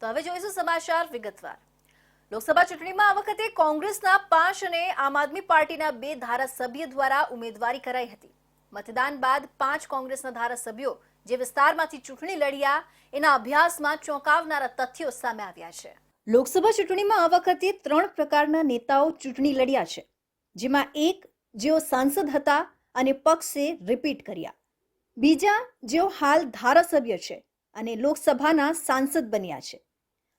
તો હવે જોઈશું સમાચાર વિગતવાર। લોકસભા ચૂંટણીમાં આ વખતે કોંગ્રેસના 5 અને આમ આદમી પાર્ટીના 2 ધારાસભ્ય દ્વારા ઉમેદવારી કરાઈ હતી। મતદાન બાદ 5 કોંગ્રેસના ધારાસભ્યો જે વિસ્તારમાંથી ચૂંટણી લડ્યા એના અભ્યાસમાં ચોંકાવનારા તથ્યો સામે આવ્યા છે। લોકસભા ચૂંટણીમાં આ વખતે 3 પ્રકારના નેતાઓ ચૂંટણી લડ્યા છે, જેમાં એક જેઓ સાંસદ હતા અને પક્ષે રિપીટ કર્યા, બીજા જેઓ હાલ ધારાસભ્ય છે અને લોકસભાના સાંસદ બન્યા છે,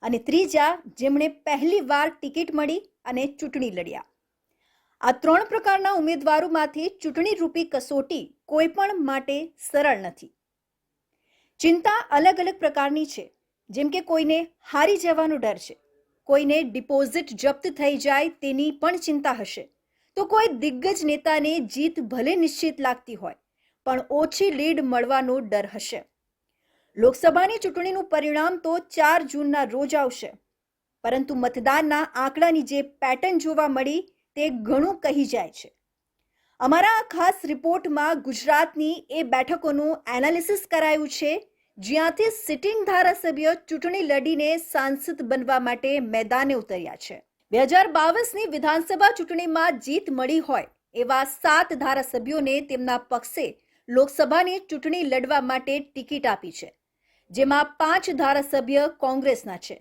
અને ત્રીજા જેમણે પહેલીવાર ટિકિટ મળી અને ચૂંટણી લડ્યા। આ 3 પ્રકારના ઉમેદવારોમાંથી ચૂંટણી રૂપી કસોટી કોઈ પણ માટે સરળ નથી। ચિંતા અલગ અલગ પ્રકારની છે, જેમ કે કોઈને હારી જવાનો ડર છે, કોઈને ડિપોઝિટ જપ્ત થઈ જાય તેની પણ ચિંતા હશે, તો કોઈ દિગ્ગજ નેતાને જીત ભલે નિશ્ચિત લાગતી હોય પણ ઓછી લીડ મળવાનો ડર હશે। લોકસભાની ચૂંટણીનું પરિણામ તો 4 જૂનના રોજ આવશે, પરંતુ મતદાનના આંકડાની જે પેટર્ન જોવા મળી તે ઘણું કહી જાય છે। અમારા આ ખાસ રિપોર્ટમાં ગુજરાતની એ બેઠકોનું એનાલિસિસ કરાયું છે જ્યાંથી સિટિંગ ધારાસભ્ય ચૂંટણી લડીને સાંસદ બનવા માટે મેદાને ઉતર્યા છે। 2022ની વિધાનસભા ચૂંટણીમાં જીત મળી હોય એવા 7 ધારાસભ્યોને તેમના પક્ષે લોકસભાની ચૂંટણી લડવા માટે ટિકિટ આપી છે, જેમાં 5 ધારાસભ્ય કોંગ્રેસના છે,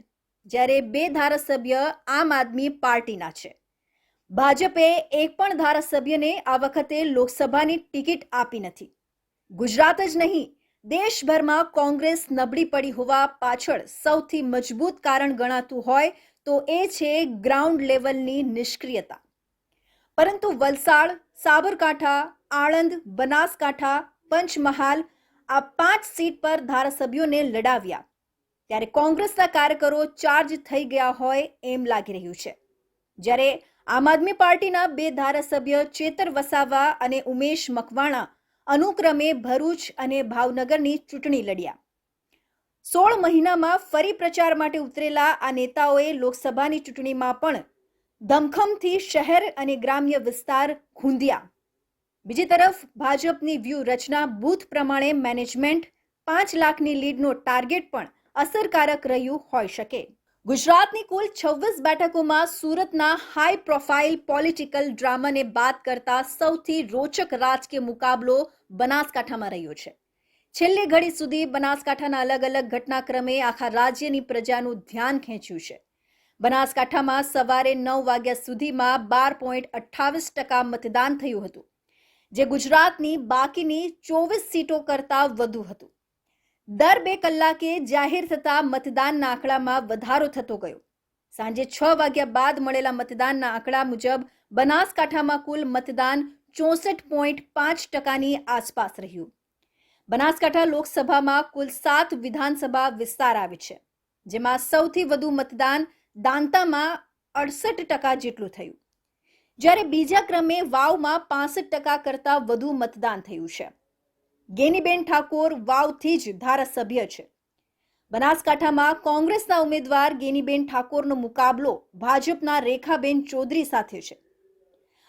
જ્યારે 2 ધારાસભ્ય આમ આદમી પાર્ટીના છે। ભાજપે એક પણ ધારાસભ્યને આ વખતે લોકસભાની ટિકિટ આપી નથી। ગુજરાત જ નહીં, દેશભરમાં કોંગ્રેસ નબળી પડી હોવા પાછળ સૌથી મજબૂત કારણ ગણાતું હોય તો એ છે ગ્રાઉન્ડ લેવલની નિષ્ક્રિયતા। પરંતુ વલસાડ, સાબરકાંઠા, આણંદ, બનાસકાંઠા, પંચમહાલ આ 5 સીટ પર ધારાસભ્યોને લડાવ્યા ત્યારે કોંગ્રેસના કાર્યકરો ચાર્જ થઈ ગયા હોય એમ લાગી રહ્યું છે, જ્યારે આમ આદમી પાર્ટીના 2 ધારાસભ્ય ચેતર વસાવા અને ઉમેશ મકવાણા અનુક્રમે ભરૂચ અને ભાવનગરની ચૂંટણી લડ્યા। 16 મહિનામાં ફરી પ્રચાર માટે ઉતરેલા આ નેતાઓએ લોકસભાની ચૂંટણીમાં પણ ધમખમથી શહેર અને ગ્રામ્ય વિસ્તાર ખૂંદ્યા। બીજી તરફ ભાજપની વ્યૂહરચના બૂથ પ્રમાણે મેનેજમેન્ટ 5 લાખની લીડનો ટાર્ગેટ પણ અસરકારક રહ્યું હોઈ શકે। ગુજરાતની કુલ 26 બેઠકોમાં સુરતના હાઈ પ્રોફાઇલ પોલિટિકલ ડ્રામાને બાદ કરતા સૌથી રોચક રાજકીય મુકાબલો બનાસકાંઠામાં રહ્યો છે। છેલ્લી ઘડી સુધી બનાસકાંઠાના અલગ અલગ ઘટનાક્રમે આખા રાજ્યની પ્રજાનું ધ્યાન ખેંચ્યું છે। બનાસકાંઠામાં સવારે 9 વાગ્યા સુધીમાં 12.28% મતદાન થયું હતું, જે ગુજરાતની બાકીની 24 સીટો કરતાં વધુ હતું। દર 2 કલાકે જાહેર થતા મતદાનના આંકડામાં વધારો થતો ગયો। સાંજે 6 વાગ્યા બાદ મળેલા મતદાનના આંકડા મુજબ બનાસકાંઠામાં કુલ મતદાન 64.5%ની આસપાસ રહ્યું। બનાસકાંઠા લોકસભામાં કુલ 7 વિધાનસભા વિસ્તાર આવે છે, જેમાં સૌથી વધુ મતદાન દાંતામાં 68% જેટલું થયું, જ્યારે બીજા ક્રમે વાવમાં 65% કરતાં વધુ મતદાન થયું છે। ગેનીબેન ઠાકોર વાવથી જ ધારાસભ્ય છે। બનાસકાંઠામાં કોંગ્રેસના ઉમેદવાર ગેનીબેન ઠાકોરનો મુકાબલો ભાજપના રેખાબેન ચૌધરી સાથે છે।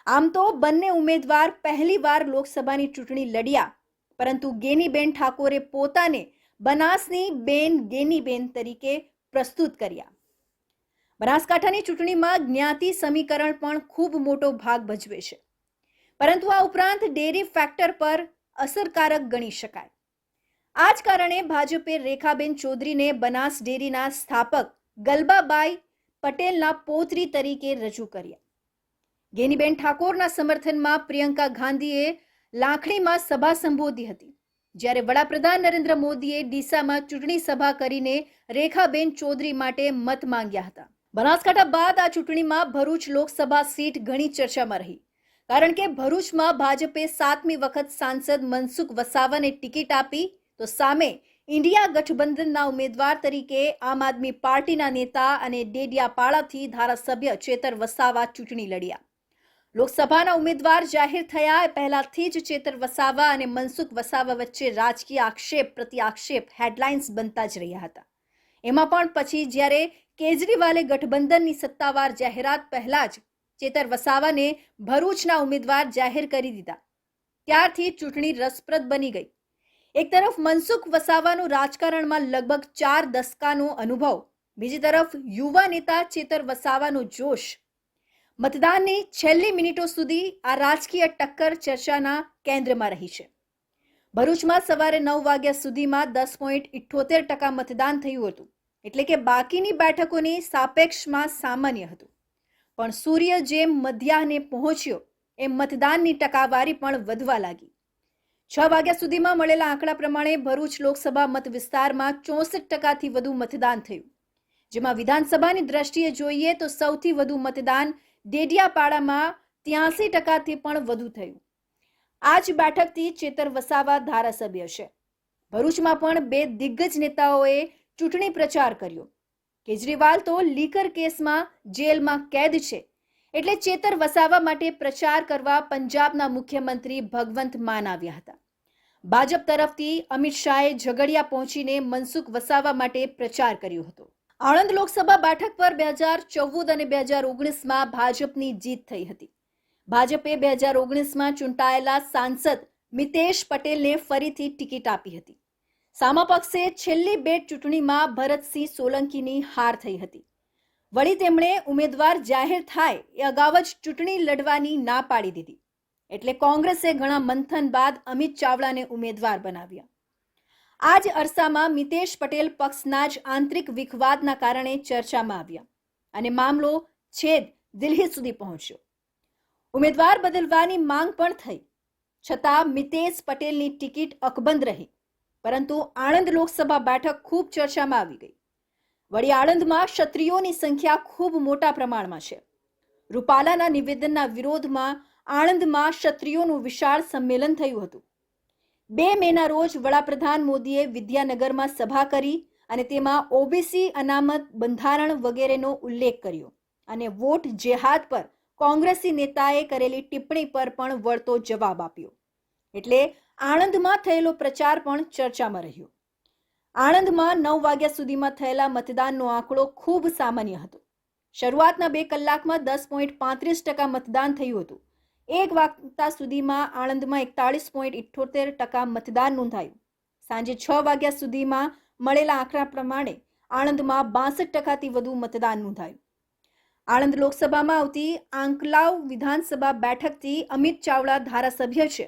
આમ તો બંને ઉમેદવાર પહેલીવાર લોકસભાની ચૂંટણી લડ્યા, પરંતુ ગેનીબેન ઠાકોરે પોતાને બનાસની બેન ગેનીબેન તરીકે પ્રસ્તુત કર્યા। બનાસકાંઠાની ચૂંટણીમાં જ્ઞાતિ સમીકરણ પણ ખૂબ મોટો ભાગ ભજવે છે, પરંતુ આ ઉપરાંત ડેરી ફેક્ટર પર અસરકારક ગણી શકાય। આ જ કારણે ભાજપે રેખાબેન ચૌધરીને બનાસ ડેરીના સ્થાપક ગલબાબાઈ પટેલના પૌત્રી તરીકે રજૂ કર્યા। ગેનીબેન ઠાકોરના સમર્થનમાં પ્રિયંકા ગાંધીએ લાખણીમાં સભા સંબોધી હતી, જ્યારે વડાપ્રધાન નરેન્દ્ર મોદીએ ડીસામાં ચૂંટણી સભા કરીને રેખાબેન ચૌધરી માટે મત માંગ્યા હતા। બનાસકાંઠા બાદ આ ચૂંટણીમાં ભરૂચ લોકસભા સીટ ઘણી ચર્ચામાં રહી, કારણ કે ભરૂચમાં ભાજપે 7મી વખત સાંસદ મનસુખ વસાવાને ટિકિટ આપી, તો સામે ઇન્ડિયા ગઠબંધનના ઉમેદવાર તરીકે આમ આદમી પાર્ટીના નેતા અને ડેડિયાપાડાથી ધારાસભ્ય ચેતર વસાવા ચૂંટણી લડ્યા। લોકસભાના ઉમેદવાર જાહેર થયા એ પહેલાથી જ ચેતર વસાવા અને મનસુખ વસાવા વચ્ચે રાજકીય આક્ષેપ પ્રતિ આક્ષેપ હેડલાઇન્સ બનતા જ રહ્યા હતા। એમાં પણ પછી જ્યારે કેજરીવાલે ગઠબંધનની સત્તાવાર જાહેરાત પહેલા જ ચેતર વસાવાને ભરૂચના ઉમેદવાર જાહેર કરી દીધા, ત્યારથી ચૂંટણી રસપ્રદ બની ગઈ। એક તરફ મનસુખ વસાવાનો રાજકારણમાં લગભગ 4 દશકાનો અનુભવ બીજી તરફ યુવા નેતા ચેતર વસાવાનો જોશ. મતદાનની છેલ્લી મિનિટો સુધી આ રાજકીય ટક્કર ચર્ચાના કેન્દ્રમાં રહી છે. ભરૂચમાં સવારે 9 વાગ્યા સુધીમાં 10.78% મતદાન થયું હતું, એટલે કે બાકીની બેઠકોની સાપેક્ષમાં સામાન્ય હતું. પણ સૂર્ય જેમ મધ્યાહને પહોંચ્યો એમ મતદાનની ટકાવારી પણ વધવા લાગી. 6 વાગ્યા સુધીમાં મળેલા આંકડા પ્રમાણે ભરૂચ લોકસભા મત વિસ્તારમાં 64%થી વધુ મતદાન થયું, જેમાં વિધાનસભાની દ્રષ્ટિએ જોઈએ તો સૌથી વધુ મતદાન ડેડિયાપાડામાં 83%થી પણ વધુ થયું. આ જ બેઠકથી ચેતર વસાવા ધારાસભ્ય છે. ભરૂચમાં પણ 2 દિગ્ગજ નેતાઓએ ચૂંટણી પ્રચાર કર્યો. કેજરીવાલ તો લીકર કેસમાં જેલમાં કેદ છે, એટલે ચેતર વસાવા માટે પ્રચાર કરવા પંજાબના મુખ્યમંત્રી ભગવંત માન આવ્યા હતા. ભાજપ તરફથી અમિત શાહે ઝઘડિયા પહોંચીને મનસુખ વસાવા માટે પ્રચાર કર્યો હતો. આણંદ લોકસભા બેઠક પર 2014 અને 2019માં ભાજપની જીત થઈ હતી. ભાજપે 2019માં ચૂંટાયેલા સાંસદ મિતેશ પટેલને ફરીથી ટિકિટ આપી હતી. સામા પક્ષે છેલ્લી 2 ચૂંટણીમાં ભરતસિંહ સોલંકીની હાર થઈ હતી. વળી તેમણે ઉમેદવાર જાહેર થાય એ અગાઉ જ ચૂંટણી લડવાની ના પાડી દીધી, એટલે કોંગ્રેસે ઘણા મંથન બાદ અમિત ચાવડાને ઉમેદવાર બનાવ્યા. આ જ અરસામાં મિતેશ પટેલ પક્ષના જ આંતરિક વિખવાદના કારણે ચર્ચામાં આવ્યા અને મામલો છેદ દિલ્હી સુધી પહોંચ્યો. ઉમેદવાર બદલવાની માંગ પણ થઈ, છતાં મિતેશ પટેલની ટિકિટ અકબંધ રહી. પરંતુ આણંદ લોકસભા બેઠક ખૂબ ચર્ચામાં આવી ગઈ. વળી આણંદમાં ક્ષત્રિયોની સંખ્યા ખૂબ મોટા પ્રમાણમાં છે. રૂપાલાના નિવેદનના વિરોધમાં આણંદમાં ક્ષત્રિયોનું વિશાળ સંમેલન થયું હતું. 2 મેના રોજ વડાપ્રધાન મોદીએ વિદ્યાનગરમાં સભા કરી અને તેમાં ઓબીસી અનામત, બંધારણ વગેરેનો ઉલ્લેખ કર્યો અને વોટ જેહાદ પર કોંગ્રેસી નેતાએ કરેલી ટિપ્પણી પર પણ વળતો જવાબ આપ્યો. એટલે આણંદમાં થયેલો પ્રચાર પણ ચર્ચામાં રહ્યો. આણંદમાં 9 વાગ્યા સુધીમાં થયેલા મતદાનનો આંકડો ખૂબ સામાન્ય હતો. શરૂઆતના 2 કલાકમાં 10.35% મતદાન થયું હતું. 1 વાગ્યા સુધીમાં આણંદમાં 41.78% મતદાન નોંધાયું. સાંજે 6 વાગ્યા સુધીમાં મળેલા આંકડા પ્રમાણે આણંદમાં 62%થી વધુ મતદાન નોંધાયું. આણંદ લોકસભામાં આવતી આંકલાવ વિધાનસભા બેઠકથી અમિત ચાવડા ધારાસભ્ય છે.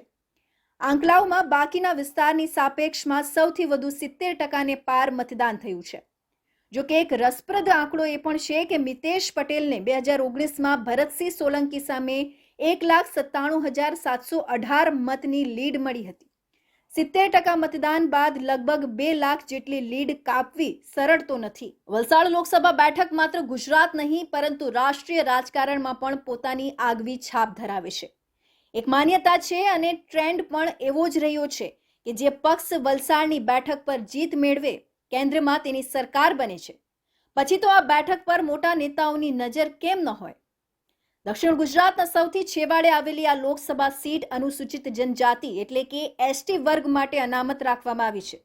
આંકલાવમાં બાકીના વિસ્તારની સાપેક્ષમાં સૌથી વધુ 70%ને પાર મતદાન થયું છે. જો કે એક રસપ્રદ આંકડો એ પણ છે કે મિતેશ પટેલને 2019માં ભરતસિંહ સોલંકી સામે 1,97,718 મતની લીડ મળી હતી. 70% મતદાન બાદ લગભગ 2 લાખ જેટલી લીડ કાપવી સરળ તો નથી. વલસાડ લોકસભા બેઠક માત્ર ગુજરાત નહીં પરંતુ રાષ્ટ્રીય રાજકારણમાં પણ પોતાની આગવી છાપ ધરાવે છે. એક માન્યતા છે અને ટ્રેન્ડ પણ એવો જ રહ્યો છે કે જે પક્ષ વલસાડની બેઠક પર જીત મેળવે, કેન્દ્રમાં તેની સરકાર બને છે, પછી તો આ બેઠક પર મોટા નેતાઓની નજર કેમ ન હોય. દક્ષિણ ગુજરાતના સૌથી છેવાડે આવેલી આ લોકસભા સીટ અનુસૂચિત જનજાતિ એટલે કે એસટી વર્ગ માટે અનામત રાખવામાં આવી છે.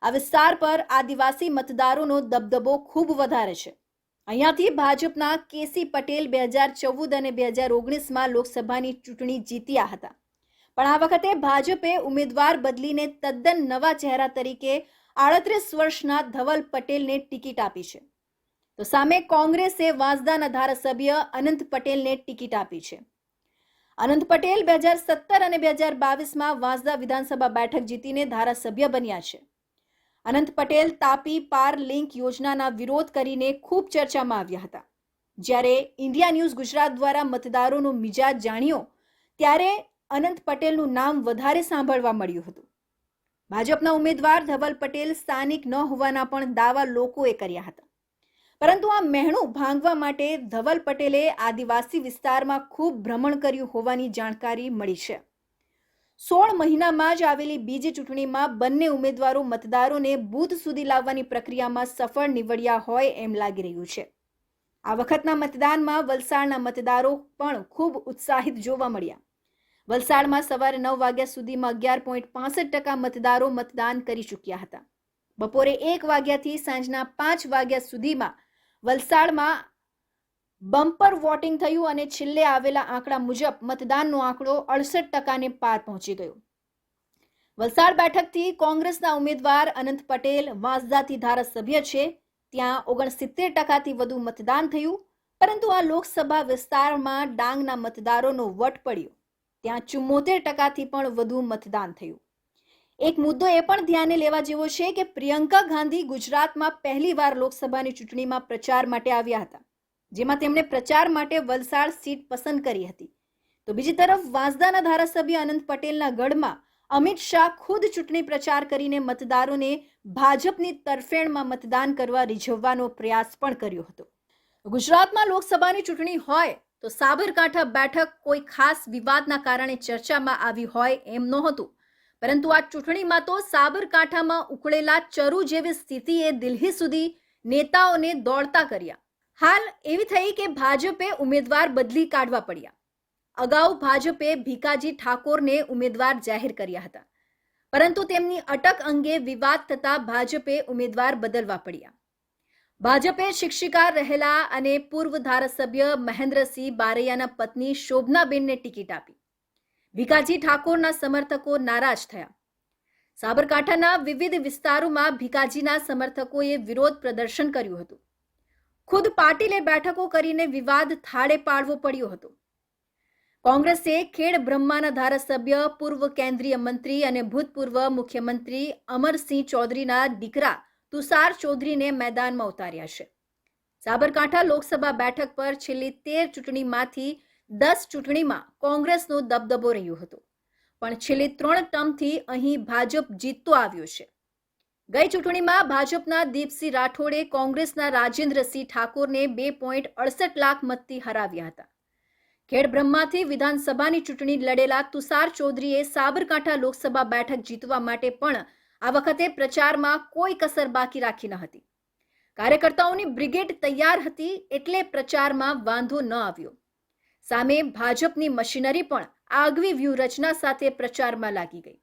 આ વિસ્તાર પર આદિવાસી મતદારોનો દબદબો ખૂબ વધારે છે. અહીંયાથી ભાજપના કેસી પટેલ 2014 અને 2019માં લોકસભાની ચૂંટણી જીત્યા હતા. પણ આ વખતે ભાજપે ઉમેદવાર બદલીને તદ્દન નવા ચહેરા તરીકે 38 વર્ષના ધવલ પટેલને ટિકિટ આપી છે. તો સામે કોંગ્રેસે વાંસદાના ધારાસભ્ય અનંત પટેલને ટિકિટ આપી છે. અનંત પટેલ 2017 અને 2022માં વાંસદા વિધાનસભા બેઠક જીતીને ધારાસભ્ય બન્યા છે. અનંત પટેલ તાપી પાર લિંક યોજનાના વિરોધ કરીને ખૂબ ચર્ચામાં આવ્યા હતા. જ્યારે ઇન્ડિયા ન્યૂઝ ગુજરાત દ્વારા મતદારોનો મિજાજ જાણ્યો ત્યારે અનંત પટેલનું નામ વધારે સાંભળવા મળ્યું હતું. ભાજપના ઉમેદવાર ધવલ પટેલ સ્થાનિક ન હોવાના પણ દાવા લોકોએ કર્યા હતા. પરંતુ આ મહેણું ભાંગવા માટે ધવલ પટેલે આદિવાસી વિસ્તારમાં ખૂબ ભ્રમણ કર્યું હોવાની જાણકારી મળી છે. 16 મહિનામાં જ આવેલી બીજી ચૂંટણીમાં બંને ઉમેદવારો મતદારોને બૂથ સુધી લાવવાની પ્રક્રિયામાં સફળ નીવડ્યા હોય એમ લાગી રહ્યું છે. આ વખતના મતદાનમાં વલસાડના મતદારો પણ ખૂબ ઉત્સાહિત જોવા મળ્યા. વલસાડમાં સવારે 9 વાગ્યા સુધીમાં 11.65% મતદારો મતદાન કરી ચૂક્યા હતા. બપોરે 1 વાગ્યાથી સાંજના 5 વાગ્યા સુધીમાં વલસાડમાં બમ્પર વોટિંગ થયું અને છેલ્લે આવેલા આંકડા મુજબ મતદાનનો આંકડો 68%ને પાર પહોંચી ગયો. વલસાડ બેઠકથી કોંગ્રેસના ઉમેદવાર અનંત પટેલ વાંસદાથી ધારાસભ્ય છે. ત્યાં 69% વધુ મતદાન થયું, પરંતુ આ લોકસભા વિસ્તારમાં ડાંગના મતદારોનો વટ પડ્યો. ત્યાં 74%થી પણ વધુ મતદાન થયું. એક મુદ્દો એ પણ ધ્યાને લેવા જેવો છે કે પ્રિયંકા ગાંધી ગુજરાતમાં પહેલીવાર લોકસભાની ચૂંટણીમાં પ્રચાર માટે આવ્યા હતા, જેમાં તેમણે પ્રચાર માટે વલસાડ સીટ પસંદ કરી હતી. તો બીજી તરફ વાંસદાના ધારાસભ્ય અનંત પટેલના ગઢમાં અમિત શાહ ખુદ ચૂંટણી પ્રચાર કરીને મતદારોને ભાજપની તરફેણમાં મતદાન કરવા રીઝવવાનો પ્રયાસ પણ કર્યો હતો. ગુજરાતમાં લોકસભાની ચૂંટણી હોય તો સાબરકાંઠા બેઠક કોઈ ખાસ વિવાદના કારણે ચર્ચામાં આવી હોય એમ નહોતું, પરંતુ આ ચૂંટણીમાં તો સાબરકાંઠામાં ઉકળેલા ચરુ જેવી સ્થિતિએ દિલ્હી સુધી નેતાઓને દોડતા કર્યા. હાલ એવી થઈ કે ભાજપે ઉમેદવાર બદલી કાઢવા પડ્યા. અગાઉ ભાજપે ભીકાજી ઠાકોરને ઉમેદવાર જાહેર કર્યા હતા, પરંતુ તેમની અટક અંગે વિવાદ થતા ભાજપે ઉમેદવાર બદલવા પડ્યા. ભાજપે શિક્ષિકા રહેલા અને પૂર્વ ધારાસભ્ય મહેન્દ્રસિંહ બારૈયાના પત્ની શોભનાબેનને ટિકિટ આપી. ભીકાજી ઠાકોરના સમર્થકો નારાજ થયા. સાબરકાંઠાના વિવિધ વિસ્તારોમાં ભીકાજીના સમર્થકોએ વિરોધ પ્રદર્શન કર્યું હતું. ખુદ પાટીલે બેઠકો કરીને વિવાદ થાળે પાડવો પડ્યો હતો. કોંગ્રેસે ખેડ બ્રહ્માના ધારાસભ્ય પૂર્વ કેન્દ્રીય મંત્રી અને ભૂતપૂર્વ મુખ્યમંત્રી અમરસિંહ ચૌધરીના દીકરા તુષાર ચૌધરીને મેદાનમાં ઉતાર્યા છે. સાબરકાંઠા લોકસભા બેઠક પર છેલ્લી 13 ચૂંટણીમાંથી 10 ચૂંટણીમાં કોંગ્રેસનો દબદબો રહ્યો હતો, પણ છેલ્લી 3 ટર્મથી અહીં ભાજપ જીતતો આવ્યો છે. ગઈ ચૂંટણીમાં ભાજપના દીપસિંહ રાઠોડે કોંગ્રેસના રાજેન્દ્રસિંહ ઠાકોરને 2.68 લાખ મતથી હરાવ્યા હતા. ખેડ બ્રહ્માથી વિધાનસભાની ચૂંટણી લડેલા તુષાર ચૌધરીએ સાબરકાંઠા લોકસભા બેઠક જીતવા માટે પણ આ વખતે પ્રચારમાં કોઈ કસર બાકી રાખી ન હતી. કાર્યકર્તાઓની બ્રિગેડ તૈયાર હતી એટલે પ્રચારમાં વાંધો ન આવ્યો. સામે ભાજપની મશીનરી પણ આગવી વ્યૂહરચના સાથે પ્રચારમાં લાગી ગઈ.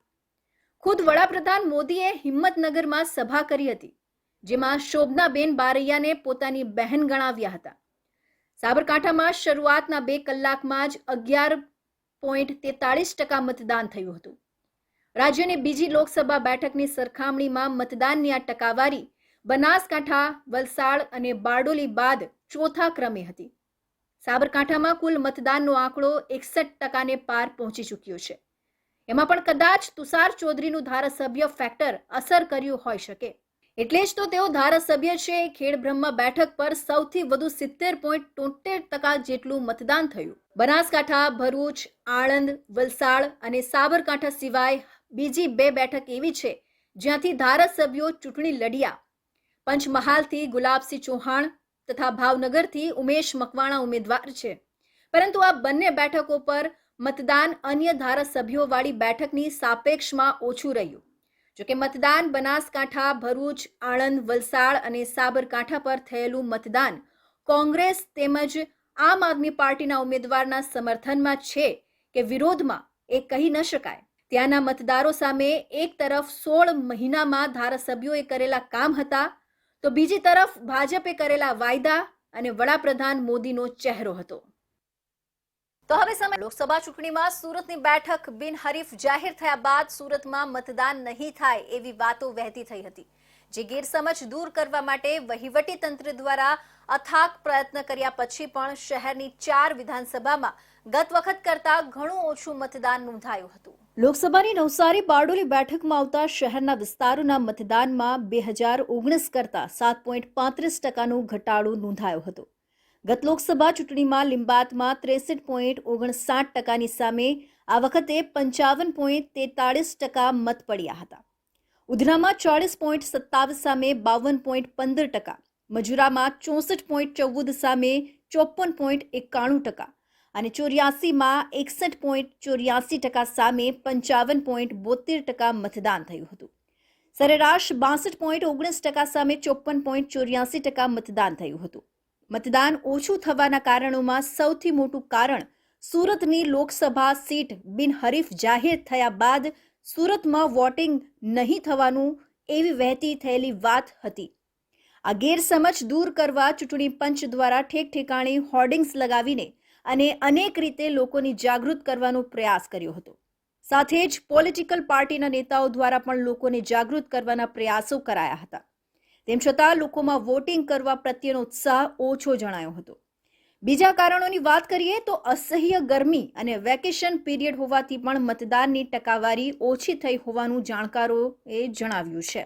ખુદ વડાપ્રધાન મોદીએ હિંમતનગરમાં સભા કરી હતી, જેમાં શોભનાબેન બારૈયાને પોતાની બહેન ગણાવ્યા હતા. સાબરકાંઠામાં શરૂઆતના 2 કલાકમાં જ 11.43% મતદાન થયું હતું. રાજ્યની બીજી લોકસભા બેઠકની સરખામણીમાં મતદાનની આ ટકાવારી બનાસકાંઠા, વલસાડ અને બારડોલી બાદ ચોથા ક્રમે હતી. સાબરકાંઠામાં કુલ મતદાનનો આંકડો 61%ને પાર પહોંચી ચૂક્યો છે. એમાં પણ કદાચ તુષાર ચૌધરીનું ધારાસભ્ય ફેક્ટર અસર કર્યું હોઈ શકે. એટલે જ તો તેઓ ધારાસભ્ય છે. ખેડ બ્રહ્મા બેઠક પર સૌથી વધુ 70.73% જેટલું મતદાન થયું. બનાસકાંઠા, ભરૂચ, આણંદ, વલસાડ અને સાબરકાંઠા સિવાય બીજી 2 બેઠક એવી છે જ્યાંથી ધારાસભ્યો ચૂંટણી લડ્યા. પંચમહાલથી ગુલાબસિંહ ચૌહાણ તથા ભાવનગરથી ઉમેશ મકવાણા ઉમેદવાર છે, પરંતુ આ બંને બેઠકો પર મતદાન અન્ય ધારાસભ્યોવાળી બેઠકની સાપેક્ષમાં ઓછું રહ્યું. જોકે મતદાન બનાસકાંઠા, ભરૂચ, આણંદ, વલસાડ અને સાબરકાંઠા પર થયેલું મતદાન કોંગ્રેસ તેમજ આમ આદમી પાર્ટીના ઉમેદવારના સમર્થનમાં છે કે વિરોધમાં એ કહી ન શકાય. ત્યાંના મતદારો સામે એક તરફ 16 મહિનામાં ધારાસભ્યોએ કરેલા કામ હતા, તો બીજી તરફ ભાજપે કરેલા વાયદા અને વડાપ્રધાન મોદીનો ચહેરો હતો. તો હવે સમય લોકસભા ચૂંટણીમાં સુરતની બેઠક બિનહરીફ જાહેર થયા બાદ સુરતમાં મતદાન નહીં થાય એવી વાતો વહેતી થઈ હતી, જે ગેરસમજ દૂર કરવા માટે વહીવટી તંત્ર દ્વારા અથાગ પ્રયત્ન કર્યા પછી પણ શહેરની 4 વિધાનસભામાં ગત વખત કરતા ઘણું ઓછું મતદાન નોંધાયું હતું. લોકસભાની નવસારી બારડોલી બેઠકમાં આવતા શહેરના વિસ્તારોના મતદાનમાં 2019 કરતા 7.35%નો ઘટાડો નોંધાયો હતો. ગત લોકસભા ચૂંટણીમાં લિંબાયતમાં 63.59%ની સામે આ વખતે 55.43% મત પડ્યા હતા. ઉધનામાં 40.27 સામે 52.15%, મજુરામાં 64.14 સામે 54.91% અને 84માં 61.84% સામે 55.72% મતદાન થયું હતું. સરેરાશ 62.19% સામે 54.84% મતદાન થયું હતું. મતદાન ઓછું થવાના કારણોમાં સૌથી મોટું કારણ સુરતની લોકસભા સીટ બિનહરીફ જાહેર થયા બાદ સુરતમાં વોટિંગ નહીં થવાનું એવી વહેતી થયેલી વાત હતી. આ ગેરસમજ દૂર કરવા ચૂંટણી પંચ દ્વારા ઠેક ઠેકાણે હોર્ડિંગ્સ લગાવીને અને અનેક રીતે લોકોની જાગૃત કરવાનો પ્રયાસ કર્યો હતો. સાથે જ પોલિટિકલ પાર્ટીના નેતાઓ દ્વારા પણ લોકોને જાગૃત કરવાના પ્રયાસો કરાયા હતા. તેમ છતાં લોકોમાં વોટિંગ કરવા પ્રત્યેનો ઉત્સાહ ઓછો જણાયો હતો. બીજા કારણોની વાત કરીએ તો અસહ્ય ગરમી અને વેકેશન પીરિયડ હોવાથી પણ મતદાનની ટકાવારી ઓછી થઈ હોવાનું જાણકારોએ જણાવ્યું છે.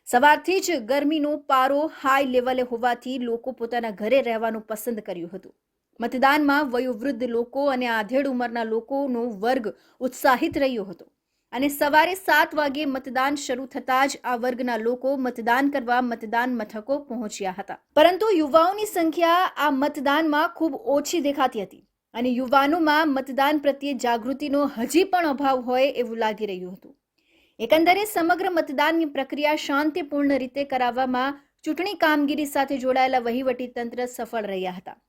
સવારથી જ ગરમીનો પારો હાઈ લેવલે હોવાથી લોકો પોતાના ઘરે રહેવાનું પસંદ કર્યું હતું. મતદાનમાં વયોવૃદ્ધ લોકો અને આધેડ ઉંમરના લોકોનો વર્ગ ઉત્સાહિત રહ્યો હતો અને સવારે 7 વાગે મતદાન શરૂ થતાં જ આ વર્ગના લોકો મતદાન કરવા મતદાન મથકો પહોંચ્યા હતા. પરંતુ યુવાઓની સંખ્યા આ મતદાનમાં ખૂબ ઓછી દેખાતી હતી અને યુવાનોમાં મતદાન પ્રત્યે જાગૃતિનો હજી પણ અભાવ હોય એવું લાગી રહ્યું હતું. એકંદરે સમગ્ર મતદાનની પ્રક્રિયા શાંતિપૂર્ણ રીતે કરાવવામાં ચૂંટણી કામગીરી સાથે જોડાયેલા વહીવટીતંત્ર સફળ રહ્યા હતા.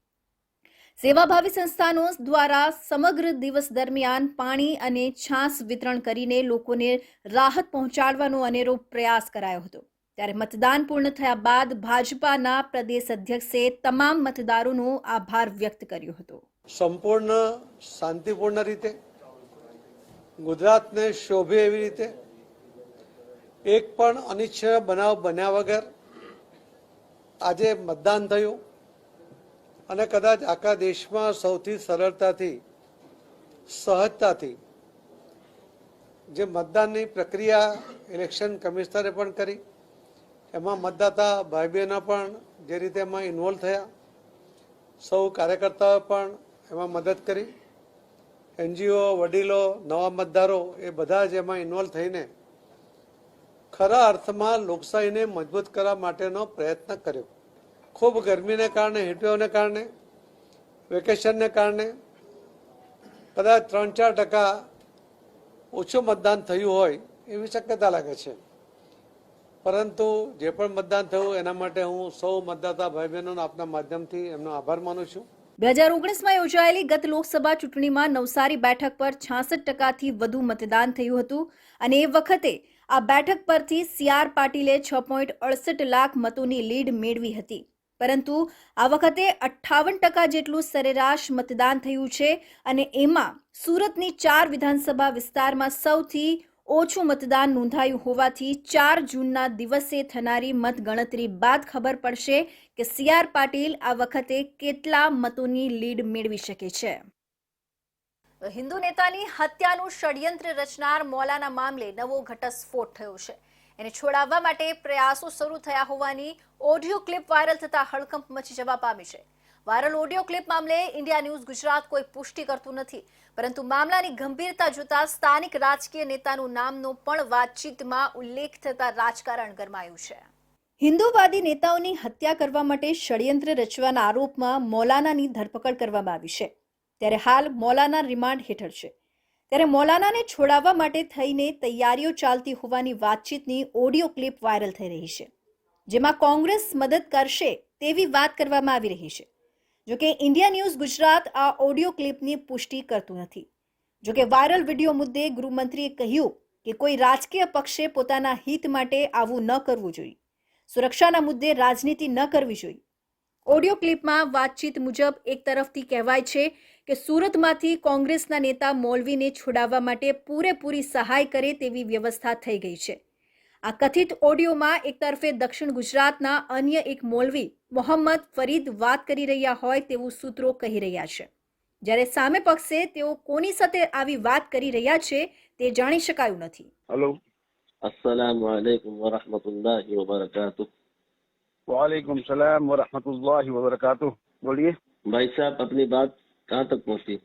સેવાભાવી સંસ્થાનો દ્વારા સમગ્ર દિવસ દરમિયાન પાણી અને છાશ વિતરણ કરીને લોકોને રાહત પહોંચાડવાનો અનેરો પ્રયાસ કરાયો હતો. ત્યારે મતદાન પૂર્ણ થયા બાદ ભાજપાના પ્રદેશ અધ્યક્ષે તમામ મતદારોનો આભાર વ્યક્ત કર્યો હતો. સંપૂર્ણ શાંતિપૂર્ણ રીતે ગુજરાતને શોભે એવી રીતે એક પણ અનિચ્છનીય બનાવ બન્યા વગર આજે મતદાન થયું અને કદાચ આખા દેશમાં સૌથી સરળતાથી સહજતાથી જે મતદાનની પ્રક્રિયા ઇલેક્શન કમિશનરે પણ કરી, એમાં મતદાતા ભાઈ બહેનો પણ જે રીતે એમાં ઇન્વોલ્વ થયા, સૌ કાર્યકર્તાઓ પણ એમાં મદદ કરી, એનજીઓ, વડીલો, નવા મતદારો એ બધા જ એમાં ઇન્વોલ્વ થઈને ખરા અર્થમાં લોકશાહીને મજબૂત કરવા માટેનો પ્રયત્ન કર્યો. ખૂબ ગરમીને કારણે, હીટવેવને કારણે, વેકેશનને કારણે કદાચ 3-4% ઓછું મતદાન થયું હોય એવી શક્યતા લાગે છે. પરંતુ જે પણ મતદાન થયું એના માટે હું સૌ મતદાતા ભાઈ બહેનોનો આપના માધ્યમથી એમનો આભાર માનું છું. 2019માં યોજાયેલી ગત લોકસભા ચૂંટણીમાં નવસારી બેઠક પર 66%થી વધુ મતદાન થયું હતું અને એ વખતે આ બેઠક પરથી CR પાટીલે 6.68 લાખ મતોની લીડ મેળવી હતી. પરંતુ આ વખતે 58% જેટલું સરેરાશ મતદાન થયું છે અને એમાં સુરતની 4 વિધાનસભા વિસ્તારમાં સૌથી ઓછું મતદાન નોંધાયું હોવાથી 4 જૂનના દિવસે થનારી મતગણતરી બાદ ખબર પડશે કે CR પાટીલ આ વખતે કેટલા મતોની લીડ મેળવી શકે છે. હિન્દુ નેતાની હત્યાનું ષડયંત્ર રચનાર મૌલાના મામલે નવો ઘટસ્ફોટ થયો છે. એને છોડાવવા માટે પ્રયાસો શરૂ થયા હોવાની ઓડિયો ક્લિપ વાયરલ થતા હડકંપ મચી જવા પામી છે. વાયરલ ઓડિયો ક્લિપ મામલે ઇન્ડિયા ન્યૂઝ ગુજરાત કોઈ પુષ્ટિ કરતું નથી, પરંતુ મામલાની ગંભીરતા જોતા સ્થાનિક રાજકીય નેતાનું નામનો પણ વાતચીતમાં ઉલ્લેખ થતા રાજકારણ ગરમાયું છે. હિન્દુવાદી નેતાઓની હત્યા કરવા માટે ષડયંત્ર રચવાના આરોપમાં મૌલાનાની ધરપકડ કરવામાં આવી છે. ત્યારે હાલ મૌલાના રિમાન્ડ હેઠળ છે. ત્યારે મૌલાનાને છોડાવવા માટે થઈને તૈયારીઓ ચાલતી હોવાની વાતચીતની ઓડિયો ક્લિપ વાયરલ થઈ રહી છે, જેમાં કોંગ્રેસ મદદ કરશે તેવી વાત કરવામાં આવી રહી છે. જોકે ઇન્ડિયા ન્યૂઝ ગુજરાત આ ઓડિયો ક્લિપની પુષ્ટિ કરતું નથી. જોકે વાયરલ વિડીયો મુદ્દે ગૃહમંત્રીએ કહ્યું કે કોઈ રાજકીય પક્ષે પોતાના હિત માટે આવું ન કરવું જોઈએ, સુરક્ષાના મુદ્દે રાજનીતિ ન કરવી જોઈએ. ઓડિયો ક્લિપમાં વાતચીત મુજબ એક તરફથી કહેવાય છે કે સુરતમાંથી કોંગ્રેસના નેતા મૌલવીને છોડાવવા માટે પૂરેપૂરી સહાય કરે તેવી વ્યવસ્થા થઈ ગઈ છે. આ કથિત ઓડિયોમાં એક તરફે દક્ષિણ ગુજરાતના અન્ય એક મૌલવી મોહમ્મદ ફરીદ વાત કરી રહ્યા હોય તેવું સૂત્રો કહી રહ્યા છે, જ્યારે સામે પક્ષે તેઓ કોની સાથે આવી વાત કરી રહ્યા છે તે જાણી શકાયું નથી. हेलो, अस्सलाम वालेकुम व रहमतुल्लाहि व बरकातुह। वालेकुम सलाम व रहमतुल्लाहि व बरकातुह। बोलिए। भाई साहब, अपनी बात कहाँ तक पहुँची?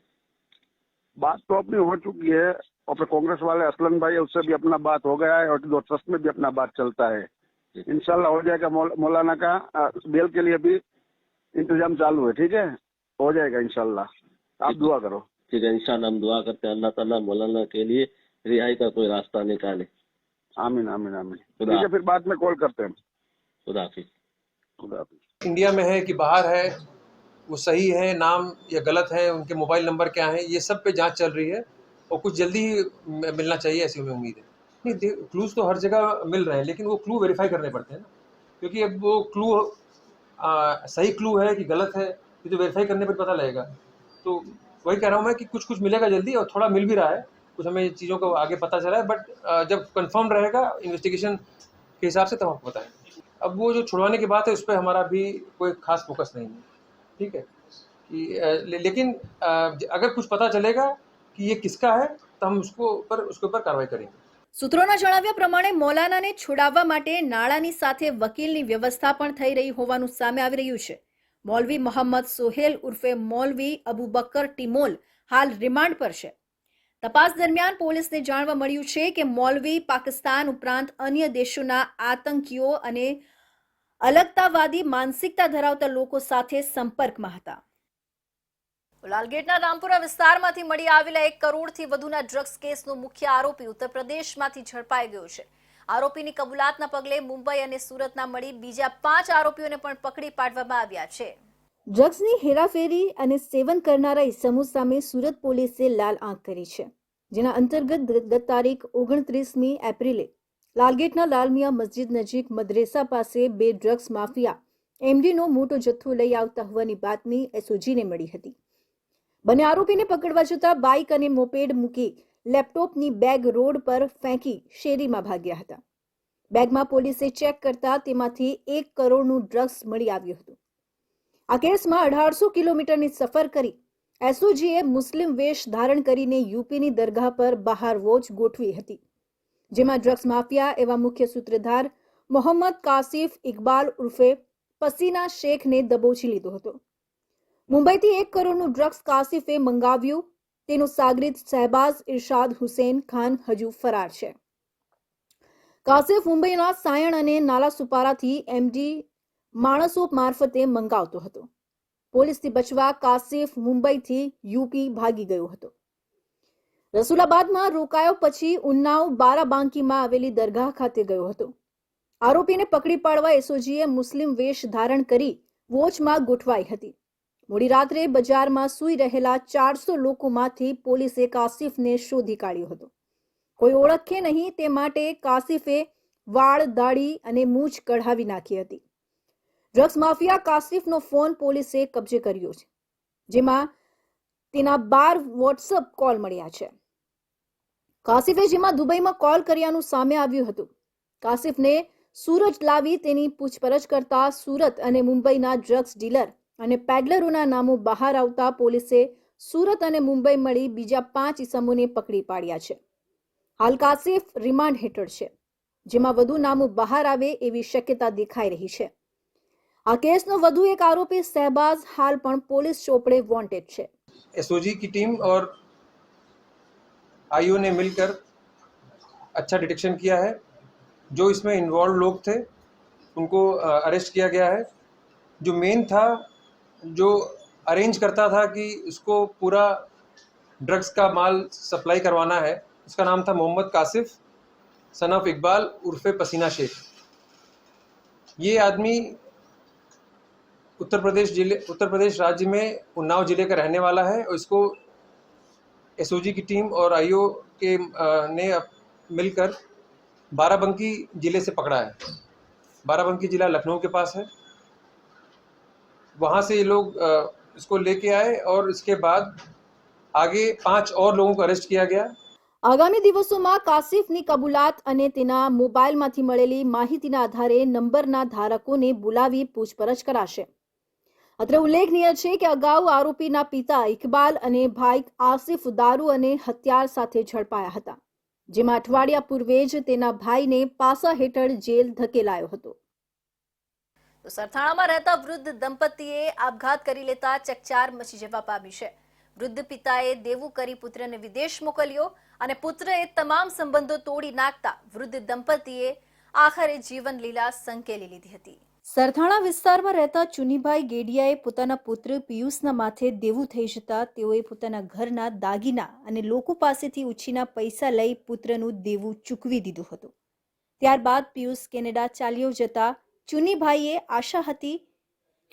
बात तो अपनी हो चुकी है, अपने कांग्रेस वाले असलन भाई उससे भी अपना बात हो गया है और जो ट्रस्ट में भी अपना बात चलता है। इंशाल्लाह हो जाएगा। मौलाना का बेल के लिए भी इंतजाम चालू है। ठीक है, हो जाएगा इंशाल्लाह। आप दुआ करो। ठीक है, इंशाल्लाह हम दुआ करते हैं, अल्लाह ताला मौलाना के लिए रिहाई का कोई रास्ता निकाले। आमीन आमीन आमीन। ठीक है, फिर बाद में कॉल करते हैं। खुदा हाफिज। खुदा हाफिज। इंडिया में है कि बाहर है, वो सही है नाम या गलत है, उनके मोबाइल नंबर क्या है, ये सब पे जांच चल रही है और कुछ जल्दी ही मिलना चाहिए, ऐसी हमें उम्मीद है। नहीं, क्लूज तो हर जगह मिल रहे हैं, लेकिन वो क्लू वेरीफाई करने पड़ते हैं ना, क्योंकि अब वो क्लू सही क्लू है कि गलत है ये तो वेरीफाई करने पर पता लगेगा। तो वही कह रहा हूँ मैं कि कुछ कुछ मिलेगा जल्दी, और थोड़ा मिल भी रहा है, कुछ हमें चीज़ों को आगे पता चला है, बट जब कंफर्म रहेगा इन्वेस्टिगेशन के हिसाब से तब आपको बताएंगे। अब वो जो छुड़वाने की बात है उस पर हमारा भी कोई खास फोकस नहीं है, ठीक है कि लेकिन अगर कुछ पता चलेगा कि ये किसका है तो हम उसके ऊपर कार्रवाई करेंगे। સૂત્રોના જણાવ્યા પ્રમાણે મૌલાનાને છોડાવવા માટે નાણાંની સાથે વકીલની વ્યવસ્થા પણ થઈ રહી હોવાનું સામે આવી રહ્યું છે. મૌલવી મોહમ્મદ સોહેલ ઉર્ફે મૌલવી અબુ બકર ટિમોલ હાલ રિમાન્ડ પર છે. તપાસ દરમિયાન પોલીસને જાણવા મળ્યું છે કે મૌલવી પાકિસ્તાન ઉપરાંત અન્ય દેશોના આતંકીઓ અને અલગતાવાદી માનસિકતા ધરાવતા લોકો સાથે સંપર્કમાં હતા. લાલગેટના રામપુરા વિસ્તારમાંથી મળી આવેલા 1 કરોડથી વધુના ડ્રગ્સ કેસનો મુખ્ય આરોપી ઉત્તર પ્રદેશમાંથી ઝડપાઈ ગયો છે. આરોપીની કબૂલાતના પગલે મુંબઈ અને સુરતના મળી બીજા 5 આરોપીઓને પણ પકડી પાડવામાં આવ્યા છે. ડ્રગ્સની હેરાફેરી અને સેવન કરનારા ઇસમો સામે સુરત પોલીસે લાલ આંખ કરી છે, જેના અંતર્ગત ગત તારીખ 29મી એપ્રિલે લાલગેટના લાલમિયા મસ્જિદ નજીક મદ્રેસા પાસે 2 ડ્રગ્સ માફિયા એમડીનો મોટો જથ્થો લઈ આવતા હોવાની બાતમી એસઓજીને મળી હતી. બંને આરોપીને પકડવા જતા બાઇક અને મોપેડ મૂકી લેપટોપની બેગ રોડ પર ફેંકી શેરીમાં ભાગ્યા હતા. બેગમાં પોલીસે ચેક કરતા તેમાંથી 1 કરોડનું ડ્રગ્સ મળી આવ્યું હતું. આ કેસમાં 1800 કિલોમીટરની સફર કરી એસઓજીએ મુસ્લિમ વેશ ધારણ કરીને યુપીની દરગાહ પર બહાર વોચ ગોઠવી હતી, જેમાં ડ્રગ્સ માફિયા એવા મુખ્ય સૂત્રધાર મોહમ્મદ કાસિફ ઇકબાલ ઉર્ફે પસીના શેખને દબોચી લીધો હતો. મુંબઈથી 1 કરોડનું ડ્રગ્સ કાસિફે મંગાવ્યું. તેનો સાગરીત શહેબાઝ ઇરશાદ હુસેન ખાન હજુ ફરાર છે. કાસિફ મુંબઈના સાયણ અને નાલાસુપારાથી એમડી માણસો મારફતે મંગાવતો હતો. પોલીસથી બચવા કાસિફ મુંબઈથી યુપી ભાગી ગયો હતો. રસુલાબાદમાં રોકાયો પછી ઉન્નાવ બારાબાંકીમાં આવેલી દરગાહ ખાતે ગયો હતો. આરોપીને પકડી પાડવા એસઓજીએ મુસ્લિમ વેશ ધારણ કરી વોચમાં ગોઠવાઈ હતી. મોડી રાત્રે બજારમાં સૂઈ રહેલા 400 લોકોમાંથી પોલીસે કાસિફને શોધી કાઢ્યો હતો. કોઈ ઓળખે નહીં તે માટે કાસિફે વાળ, દાઢી અને મૂછ કઢાવી નાખી હતી. ડ્રગ્સ માફિયા કાસિફનો ફોન પોલીસે કબજે કર્યો છે, જેમાં તેના 12 વોટ્સઅપ કોલ મળ્યા છે. કાસિફે જેમાં દુબઈમાં કોલ કર્યાનું સામે આવ્યું હતું. કાસિફને સુરત લાવી તેની પૂછપરછ કરતા સુરત અને મુંબઈના ડ્રગ્સ ડીલર અને પેડલરોના નામો બહાર આવતા પોલીસે સુરત અને મુંબઈ મળી બીજા 5 ઇસમોને પકડી પાડ્યા છે. હાલ કાસિફ રિમાન્ડ હેઠળ છે, જેમાં વધુ નામો બહાર આવે એવી શક્યતા દેખાઈ રહી છે. આ केसનો વધુ એક आरोपी शहबाज हाल પણ પોલીસ ચોપડે વોન્ટેડ છે. एसओजी की टीम और आईओ ने मिलकर अच्छा डिटेक्शन किया है. जो इसमें इन्वॉल्व लोग थे उनको अरेस्ट किया गया है. जो मेन था, जो अरेंज करता था कि इसको पूरा ड्रग्स का माल सप्लाई करवाना है, उसका नाम था मोहम्मद कासिफ सन ऑफ इकबाल उर्फे पसीना शेख. ये आदमी उत्तर प्रदेश राज्य में उन्नाव जिले का रहने वाला है और इसको एसओजी की टीम और आईओ के ने मिलकर बाराबंकी जिले से पकड़ा है. बाराबंकी जिला लखनऊ के पास है. वहाँ से ये लोग इसको लेके आए और इसके बाद आगे 5 और लोगों को अरेस्ट किया गया. આગામી દિવસોમાં કાસિફની કબૂલાત અને તેના મોબાઈલમાંથી મળેલી માહિતીના આધારે નંબરના ધારકોને બોલાવી પૂછપરછ કરાશે. અત્રે ઉલ્લેખનીય છે કે અગાઉ આરોપીના પિતા ઇકબાલ અને ભાઈ આસિફ દારૂ અને હથિયાર સાથે ઝડપાયા હતા, જેમાં અઠવાડિયા પૂર્વે જ તેના ભાઈને પાસા હેઠળ જેલ ધકેલાયો હતો. તો સરથાણામાં રહેતા વૃદ્ધ દંપતીએ આપઘાત કરી લેતા ચકચાર મચી જવા પામી છે. વૃદ્ધ પિતાએ દેવું કરી પુત્રને વિદેશ મોકલ્યો અને પુત્રએ તમામ સંબંધો તોડી નાખતા વૃદ્ધ દંપતીએ આખરે જીવન લીલા સંકેલી લીધી હતી. સરથાણા વિસ્તારમાં રહેતા ચુનીભાઈ ગેડિયાએ પોતાના પુત્ર પિયુષના માથે દેવું થઈ જતા તેઓએ પોતાના ઘરના દાગીના અને લોકો પાસેથી ઉછીના પૈસા લઈ પુત્રનું દેવું ચૂકવી દીધું હતું. ત્યારબાદ પિયુષ કેનેડા ચાલ્યો જતા ચુનીભાઈએ આશા હતી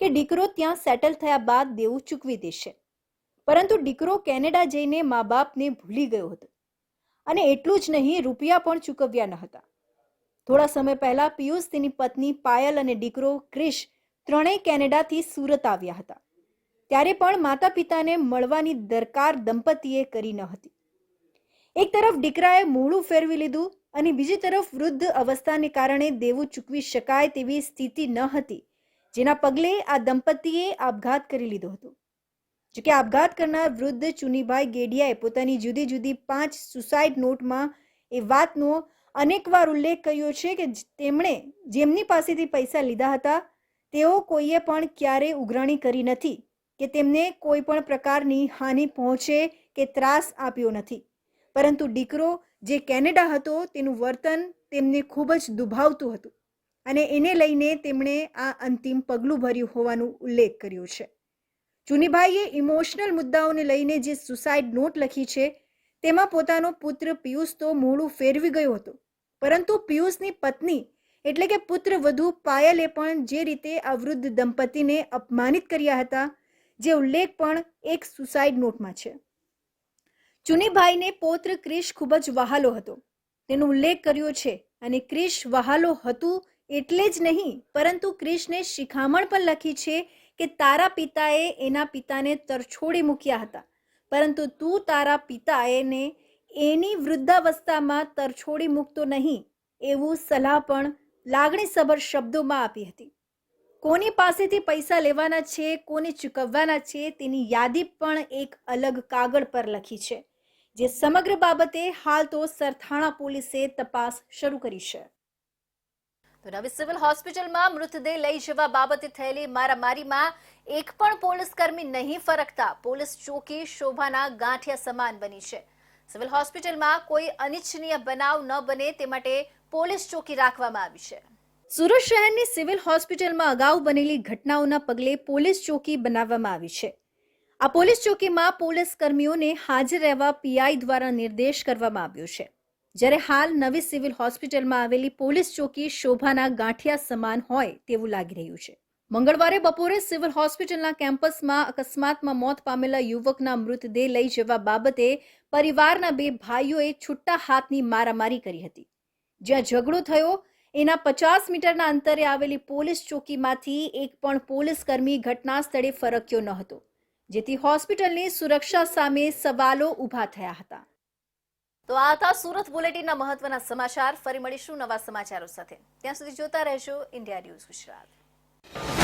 કે દીકરો ત્યાં સેટલ થયા બાદ દેવું ચૂકવી દેશે, પરંતુ દીકરો કેનેડા જઈને મા બાપને ભૂલી ગયો હતો અને એટલું જ નહીં, રૂપિયા પણ ચૂકવ્યા ન હતા. થોડા સમય પહેલા પિયુષ, તેની પત્ની પાયલ અને દીકરો ક્રિશ ત્રણેય કેનેડાથી સુરત આવ્યા હતા. ત્યારે પણ માતા પિતાને મળવાની દરકાર દંપતીએ કરી ન હતી. એક તરફ દીકરાએ મોઢું ફેરવી લીધું અને બીજી તરફ વૃદ્ધ અવસ્થાને કારણે દેવું ચૂકવી શકાય તેવી સ્થિતિ ન હતી, જેના પગલે આ દંપતીએ આપઘાત કરી લીધો હતો. જોકે આપઘાત કરનાર વૃદ્ધ ચુનીભાઈ ગેડિયાએ પોતાની જુદી જુદી 5 સુસાઇડ નોટમાં એ વાતનો અનેકવાર ઉલ્લેખ કર્યો છે કે તેમણે જેમની પાસેથી પૈસા લીધા હતા તેઓ કોઈએ પણ ક્યારેય ઉઘરાણી કરી નથી કે તેમને કોઈ પણ પ્રકારની હાનિ પહોંચે કે ત્રાસ આપ્યો નથી, પરંતુ દીકરો જે કેનેડા હતો તેનું વર્તન તેમને ખૂબ જ દુભાવતું હતું અને એને લઈને તેમણે આ અંતિમ પગલું ભર્યું હોવાનો ઉલ્લેખ કર્યો છે. ચુનીભાઈએ ઇમોશનલ મુદ્દાઓને લઈને જે સુસાઇડ નોટ લખી છે તેમાં પોતાનો પુત્ર પિયુષ તો મોઢું ફેરવી ગયો હતો, પરંતુ પિયુષની પત્ની એટલે કે પુત્ર વધુ પાયલે પણ જે રીતે આ વૃદ્ધ દંપતીને અપમાનિત કર્યા હતા, જે ઉલ્લેખ પણ એક સુસાઇડ નોટમાં છે. ચુનીભાઈને પૌત્ર ક્રિશ ખૂબ જ વહાલો હતો તેનો ઉલ્લેખ કર્યો છે અને ક્રિશ વહાલો હતું એટલે જ નહીં, પરંતુ ક્રિશને શિખામણ પણ લખી છે કે તારા પિતાએ એના પિતાને તરછોડી મૂક્યા હતા, પરંતુ તું તારા પિતાને એની વૃદ્ધાવસ્થામાં તરછોડી મૂકતો નહીં, એવું સલાહ પણ લાગણીસભર શબ્દોમાં આપી હતી. કોની પાસેથી પૈસા લેવાના છે, કોને ચૂકવવાના છે તેની યાદી પણ એક અલગ કાગળ પર લખી છે, જે સમગ્ર બાબતે હાલ તો સરથાણા પોલીસે તપાસ શરૂ કરી છે. તો નવી સિવિલ હોસ્પિટલમાં મૃતદેહ લઈ જવા બાબતે થયેલી મારામારીમાં એક પણ પોલીસ કર્મી નહીં ફરકતા પોલીસ ચોકી શોભાના ગાંઠિયા સમાન બની છે. સિવિલ હોસ્પિટલમાં કોઈ અનિચ્છનીય બનાવ ન બને તે માટે પોલીસ ચોકી રાખવામાં આવી છે. સુરત શહેરની સિવિલ હોસ્પિટલમાં અગાઉ બનેલી ઘટનાઓના પગલે પોલીસ ચોકી બનાવવામાં આવી છે. આ પોલીસ ચોકીમાં પોલીસ કર્મીઓને હાજર રહેવા પીઆઈ દ્વારા નિર્દેશ કરવામાં આવ્યો છે, જ્યારે હાલ નવી સિવિલ હોસ્પિટલમાં આવેલી પોલીસ ચોકી શોભાના ગાંઠિયા સમાન હોય તેવું લાગી રહ્યું છે. મંગળવારે બપોરે સિવિલ હોસ્પિટલના કેમ્પસમાં અકસ્માતમાં મોત પામેલા યુવકના મૃતદેહ લઈ જવા બાબતે પરિવારના 2 ભાઈઓએ છૂટા હાથની મારામારી કરી હતી. જ્યાં ઝઘડો થયો એના 50 મીટરના અંતરે આવેલી પોલીસ ચોકીમાંથી એક પણ પોલીસ કર્મી ઘટના સ્થળે ફરક્યો ન હતો, જેથી હોસ્પિટલની સુરક્ષા સામે સવાલો ઊભા થયા હતા. તો આ હતા સુરત બુલેટિનના મહત્વના સમાચાર. ફરી મળીશું નવા સમાચારો સાથે. ત્યાં સુધી જોતા રહેજો ઇન્ડિયા ન્યૂઝ ગુજરાત.